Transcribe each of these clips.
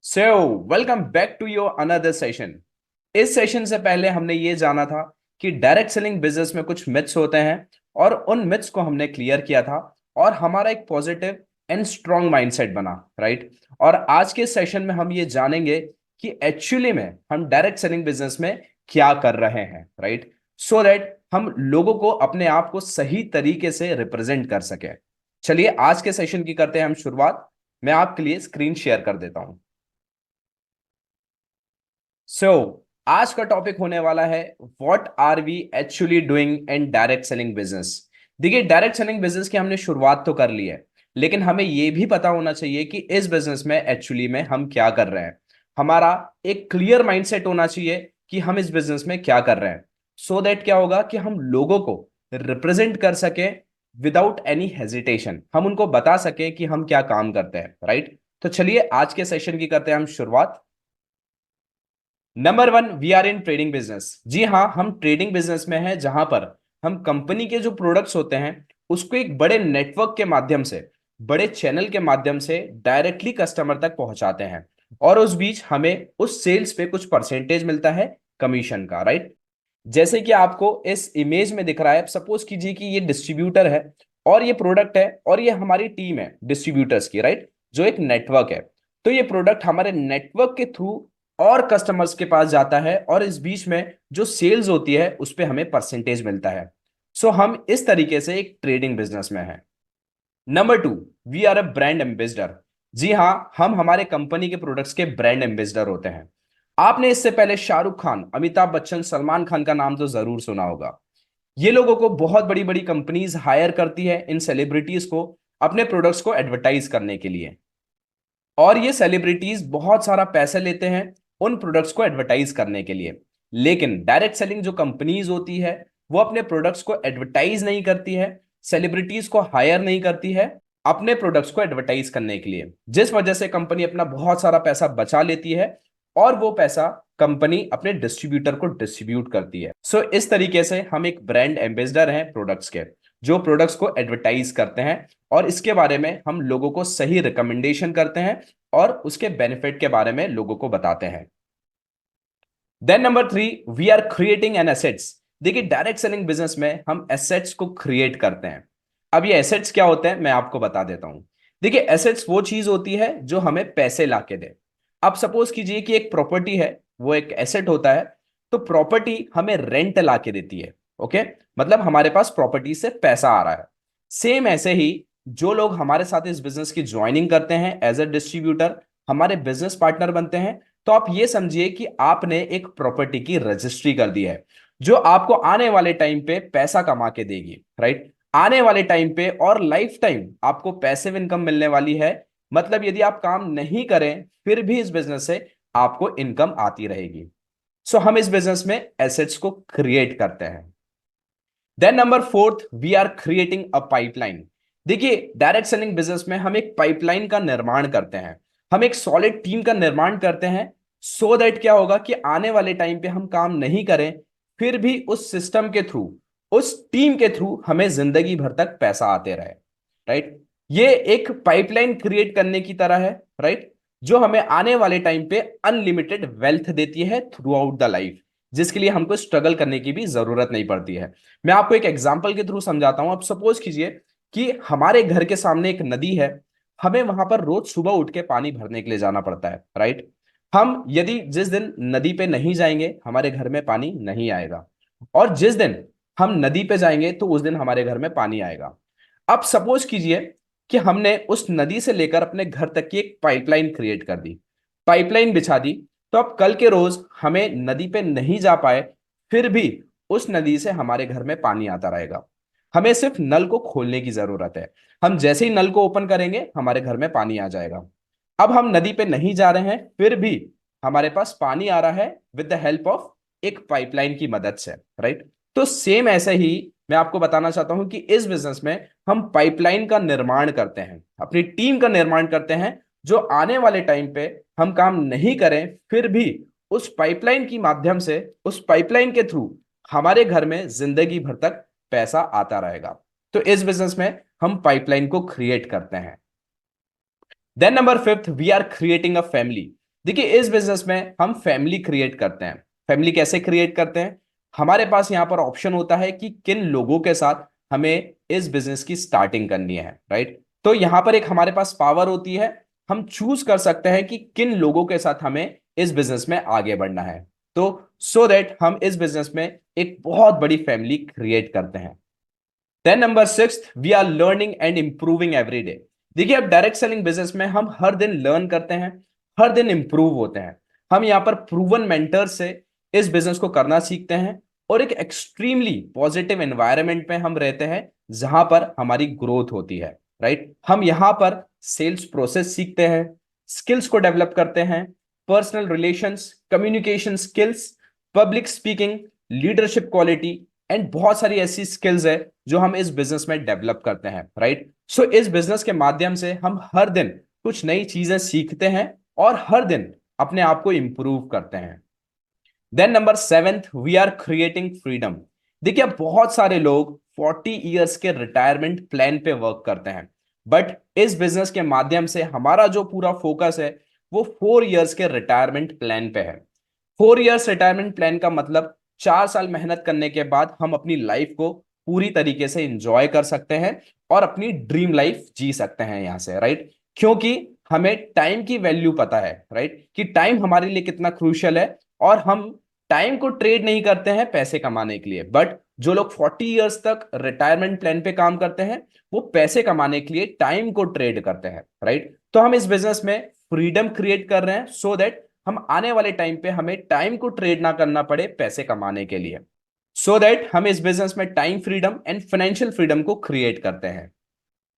So welcome back to your another session. इस session से पहले हमने ये जाना था कि डायरेक्ट सेलिंग बिजनेस में कुछ मिथ्स होते हैं और उन मिथ्स को हमने क्लियर किया था और हमारा एक पॉजिटिव एंड स्ट्रांग माइंडसेट बना, राइट। और आज के सेशन में हम ये जानेंगे कि एक्चुअली में हम डायरेक्ट सेलिंग बिजनेस में क्या कर रहे हैं, राइट, सो दैट हम लोगों को अपने आप को सही तरीके से रिप्रेजेंट कर सके। चलिए आज के सेशन की करते हैं हम शुरुआत। मैं आपके लिए स्क्रीन शेयर कर देता हूं। सो आज का टॉपिक होने वाला है what are we actually doing in direct selling business. देखिए, डायरेक्ट सेलिंग बिजनेस की हमने शुरुआत तो कर ली है, लेकिन हमें यह भी पता होना चाहिए कि इस बिजनेस में एक्चुअली में हम क्या कर रहे हैं। हमारा एक क्लियर माइंडसेट होना चाहिए कि हम इस बिजनेस में क्या कर रहे हैं, सो दैट क्या होगा कि हम लोगों को रिप्रेजेंट कर सके विदाउट एनी हेजिटेशन। हम उनको बता सके कि हम क्या काम करते हैं, राइट। तो चलिए आज के सेशन की करते हैं हम शुरुआत। Number one, we are in trading business. जी हाँ, हम ट्रेडिंग बिजनेस में हैं, जहां पर हम कंपनी के जो प्रोडक्ट्स होते हैं उसको एक बड़े नेटवर्क के माध्यम से, बड़े चैनल के माध्यम से डायरेक्टली कस्टमर तक पहुंचाते हैं और उस बीच हमें उस सेल्स पे कुछ परसेंटेज मिलता है कमीशन का, राइट। जैसे कि आपको इस इमेज में दिख रहा है, सपोज कीजिए कि ये डिस्ट्रीब्यूटर है और ये प्रोडक्ट है और ये हमारी टीम है डिस्ट्रीब्यूटर्स की, राइट, जो एक नेटवर्क है। तो ये प्रोडक्ट हमारे नेटवर्क के थ्रू और कस्टमर्स के पास जाता है और इस बीच में जो सेल्स होती है उस पे हमें परसेंटेज मिलता है। सो हम इस तरीके से एक ट्रेडिंग बिजनेस में है। Number two, we are a brand ambassador. जी हाँ, हम हमारे कंपनी के प्रोडक्ट्स के ब्रांड एम्बेसडर होते हैं। आपने इससे पहले शाहरुख खान, अमिताभ बच्चन, सलमान खान का नाम तो जरूर सुना होगा। ये लोगों को बहुत बड़ी बड़ी कंपनीज हायर करती है इन सेलिब्रिटीज को अपने प्रोडक्ट्स को एडवर्टाइज करने के लिए, और ये सेलिब्रिटीज बहुत सारा पैसे लेते हैं उन प्रोडक्ट्स को एडवर्टाइज करने के लिए। लेकिन डायरेक्ट सेलिंग जो कंपनीज होती है वो अपने प्रोडक्ट्स को एडवर्टाइज नहीं करती है, सेलिब्रिटीज को हायर नहीं करती है अपने प्रोडक्ट्स को एडवर्टाइज करने के लिए, जिस वजह से कंपनी अपना बहुत सारा पैसा बचा लेती है और वो पैसा कंपनी अपने डिस्ट्रीब्यूटर को डिस्ट्रीब्यूट करती है। सो इस तरीके से हम एक ब्रांड एम्बेसडर हैं प्रोडक्ट्स के, जो प्रोडक्ट्स को एडवर्टाइज करते हैं और इसके बारे में हम लोगों को सही रिकमेंडेशन करते हैं और उसके बेनिफिट के बारे में लोगों को बताते हैं। Then number three, we are creating an assets. देखिए, डायरेक्ट सेलिंग बिजनेस में हम एसेट्स को क्रिएट करते हैं। अब ये एसेट्स क्या होते हैं मैं आपको बता देता हूं। देखिए, एसेट्स वो चीज होती है जो हमें पैसे ला के दे। अब सपोज कीजिए कि एक प्रॉपर्टी है, वो एक एसेट होता है। तो प्रॉपर्टी हमें रेंट ला के देती है, ओके, मतलब हमारे पास प्रॉपर्टी से पैसा आ रहा है। सेम ऐसे ही जो लोग हमारे साथ इस बिजनेस की ज्वाइनिंग करते हैं एज अ डिस्ट्रीब्यूटर, हमारे बिजनेस पार्टनर बनते हैं, तो आप ये समझिए कि आपने एक प्रॉपर्टी की रजिस्ट्री कर दी है जो आपको आने वाले टाइम पे पैसा कमा के देगी, राइट। आने वाले टाइम पे और लाइफ टाइम आपको पैसिव इनकम मिलने वाली है। मतलब यदि आप काम नहीं करें फिर भी इस बिजनेस से आपको इनकम आती रहेगी। सो हम इस बिजनेस में एसेट्स को क्रिएट करते हैं। Then number fourth, we are creating a pipeline. देखिए, डायरेक्ट सेलिंग बिजनेस में हम एक पाइपलाइन का निर्माण करते हैं, हम एक सॉलिड टीम का निर्माण करते हैं, सो दैट क्या होगा कि आने वाले टाइम पे हम काम नहीं करें फिर भी उस सिस्टम के थ्रू, उस टीम के थ्रू हमें जिंदगी भर तक पैसा आते रहे, राइट। ये एक पाइपलाइन क्रिएट करने की तरह है, राइट, जो हमें आने वाले टाइम पे अनलिमिटेड वेल्थ देती है थ्रू आउट द लाइफ, जिसके लिए हमको स्ट्रगल करने की भी जरूरत नहीं पड़ती है। मैं आपको एक एग्जांपल के थ्रू समझाता हूं। अब सपोज कीजिए कि हमारे घर के सामने एक नदी है, हमें वहां पर रोज सुबह उठ के पानी भरने के लिए जाना पड़ता है, राइट। हम यदि जिस दिन नदी पे नहीं जाएंगे हमारे घर में पानी नहीं आएगा, और जिस दिन हम नदी पे जाएंगे तो उस दिन हमारे घर में पानी आएगा। अब सपोज कीजिए कि हमने उस नदी से लेकर अपने घर तक की एक पाइपलाइन क्रिएट कर दी, पाइपलाइन बिछा दी, तो अब कल के रोज हमें नदी पे नहीं जा पाए फिर भी उस नदी से हमारे घर में पानी आता रहेगा। हमें सिर्फ नल को खोलने की जरूरत है, हम जैसे ही नल को ओपन करेंगे हमारे घर में पानी आ जाएगा। अब हम नदी पे नहीं जा रहे हैं फिर भी हमारे पास पानी आ रहा है विद द हेल्प ऑफ एक पाइपलाइन की मदद से, राइट। तो सेम ऐसे ही मैं आपको बताना चाहता हूं कि इस बिजनेस में हम पाइपलाइन का निर्माण करते हैं, अपनी टीम का निर्माण करते हैं, जो आने वाले टाइम पे हम काम नहीं करें फिर भी उस पाइपलाइन की माध्यम से, उस पाइपलाइन के थ्रू हमारे घर में जिंदगी भर तक पैसा आता रहेगा। तो इस बिजनेस में हम पाइपलाइन को क्रिएट करते हैं। Then number fifth, we are creating a family. देखिए इस बिजनेस में हम फैमिली क्रिएट करते हैं। फैमिली कैसे क्रिएट करते हैं? हमारे पास यहाँ पर ऑप्शन होता है कि किन लोगों के साथ हमें इस बिजनेस की स्टार्टिंग करनी है, राइट? तो यहाँ पर एक हमारे पास पावर होती है, हम चूज कर सकते हैं कि किन लोगों के साथ हमें इस बिजनेस में आगे बढ़ना है। तो सो दैट हम इस बिजनेस में एक बहुत बड़ी फैमिली क्रिएट करते हैं। Then number six, we are learning and improving every day. देखिए अब डायरेक्ट सेलिंग बिजनेस में हम हर दिन लर्न करते हैं, हर दिन इंप्रूव होते हैं। हम यहाँ पर प्रूवन मेंटर से इस बिजनेस को करना सीखते हैं और एक एक्सट्रीमली पॉजिटिव एनवायरनमेंट में हम रहते हैं जहां पर हमारी ग्रोथ होती है, राइट? हम यहाँ पर सेल्स प्रोसेस सीखते हैं, स्किल्स को डेवलप करते हैं, personal relations, communication skills, public speaking, leadership quality and बहुत सारी ऐसी स्किल्स है जो हम इस बिजनेस में डेवलप करते हैं, राइट? सो इस बिजनेस के माध्यम से हम हर दिन कुछ नई चीजें सीखते हैं और हर दिन अपने आप को इंप्रूव करते हैं। Then number seventh, we are creating freedom. देखिए बहुत सारे लोग 40 इयर्स के रिटायरमेंट प्लान पे वर्क करते हैं, बट इस बिजनेस के माध्यम से हमारा जो पूरा फोकस है वो 4 इयर्स के रिटायरमेंट प्लान पे है। 4 इयर्स रिटायरमेंट प्लान का मतलब 4 साल मेहनत करने के बाद हम अपनी लाइफ को पूरी तरीके से इंजॉय कर सकते हैं और अपनी ड्रीम लाइफ जी सकते हैं यहां से, राइट? क्योंकि हमें टाइम की वैल्यू पता है, राइट, कि टाइम हमारे लिए कितना क्रूशियल है। और हम टाइम को ट्रेड नहीं करते हैं पैसे कमाने के लिए, बट जो लोग 40 इयर्स तक रिटायरमेंट प्लान पे काम करते हैं वो पैसे कमाने के लिए टाइम को ट्रेड करते हैं, राइट? तो हम इस बिजनेस में फ्रीडम क्रिएट कर रहे हैं सो दैट हम आने वाले टाइम पे हमें टाइम को ट्रेड ना करना पड़े पैसे कमाने के लिए। सो दैट हम इस बिजनेस में time freedom and financial freedom को क्रिएट करते हैं।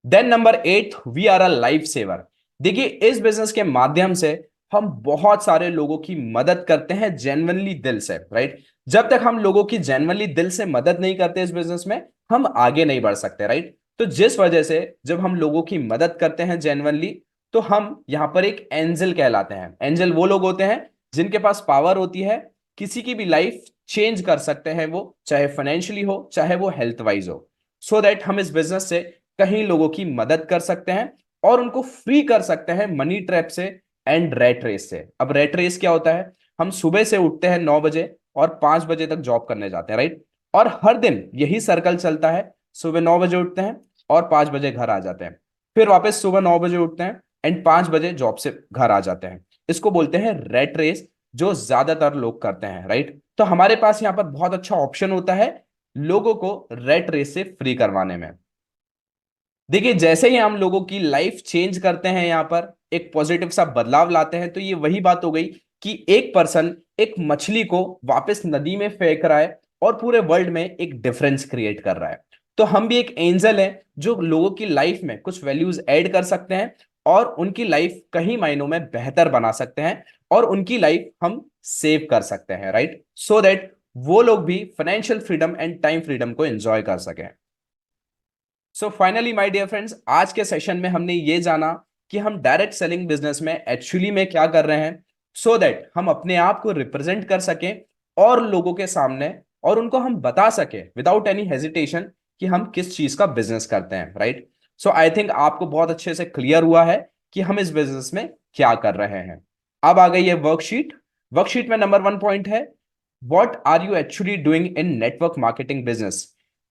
Then number eight, we are a life saver. देखिए इस बिजनेस के माध्यम से हम बहुत सारे लोगों की मदद करते हैं जेन्युइनली दिल से, राइट? जब तक हम लोगों की जेन्युइनली दिल से मदद नहीं करते इस बिजनेस में, हम आगे नहीं बढ़ सकते, राइट? तो जिस वजह से जब हम लोगों की मदद करते हैं जेन्युइनली, तो हम यहां पर एक एंजल कहलाते हैं। एंजल वो लोग होते हैं जिनके पास पावर होती है, किसी की भी लाइफ चेंज कर सकते हैं वो, चाहे फाइनेंशियली हो चाहे वो हेल्थ वाइज हो। सो दैट हम इस बिजनेस से कहीं लोगों की मदद कर सकते हैं और उनको फ्री कर सकते हैं मनी ट्रैप से एंड रेट रेस से। अब रेट रेस क्या होता है? हम सुबह से उठते हैं 9 बजे और 5 बजे तक जॉब करने जाते हैं, राइट? और हर दिन यही सर्कल चलता है, सुबह 9 बजे उठते हैं और 5 बजे घर आ जाते हैं, फिर वापस सुबह 9 बजे उठते हैं एंड 5 बजे जॉब से घर आ जाते हैं। इसको बोलते हैं रेट रेस, जो ज्यादातर लोग करते हैं, राइट? तो हमारे पास यहाँ पर बहुत अच्छा ऑप्शन होता है लोगों को रेट रेस से फ्री करवाने में। देखिए जैसे ही हम लोगों की लाइफ चेंज करते हैं, यहाँ पर एक पॉजिटिव सा बदलाव लाते हैं, तो ये वही बात हो गई कि एक पर्सन एक मछली को वापस नदी में फेंक रहा है और पूरे वर्ल्ड में एक डिफरेंस क्रिएट कर रहा है। तो हम भी एक एंजल है जो लोगों की लाइफ में कुछ वैल्यूज ऐड कर सकते हैं और उनकी लाइफ कहीं मायनों में बेहतर बना सकते हैं और उनकी लाइफ हम सेव कर सकते हैं, राइट? सो दैट वो लोग भी financial freedom and time freedom को एंजॉय कर सकें। So finally my dear friends, आज के सेशन में हमने ये जाना कि हम डायरेक्ट सेलिंग बिजनेस में एक्चुअली में क्या कर रहे हैं, सो दैट हम अपने आप को रिप्रेजेंट कर सकें और लोगों के सामने, और उनको हम बता सके विदाउट एनी हेजिटेशन कि हम किस चीज का बिजनेस करते हैं, राइट? सो आई थिंक आपको बहुत अच्छे से क्लियर हुआ है कि हम इस बिजनेस में क्या कर रहे हैं। अब आ गई है वर्कशीट। वर्कशीट में नंबर 1 पॉइंट है, what are you actually doing in network marketing business?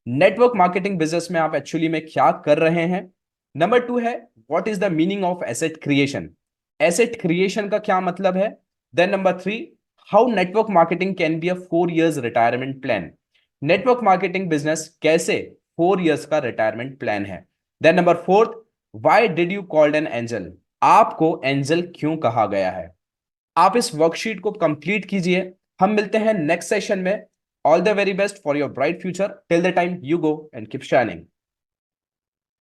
Network marketing business में आप एक्चुअली में क्या कर रहे हैं। नंबर 2 है, what is the meaning of asset creation? Asset creation का क्या मतलब है? Then number 3, how network marketing can be a 4 years retirement plan? Network marketing business कैसे 4 इयर्स का रिटायरमेंट प्लान है? Then number 4, why did you called an angel? आपको angel क्यों कहा गया है? आप इस वर्कशीट को कंप्लीट कीजिए। हम मिलते हैं नेक्स्ट सेशन में। All the very best for your bright future. Till the time, you go and keep shining.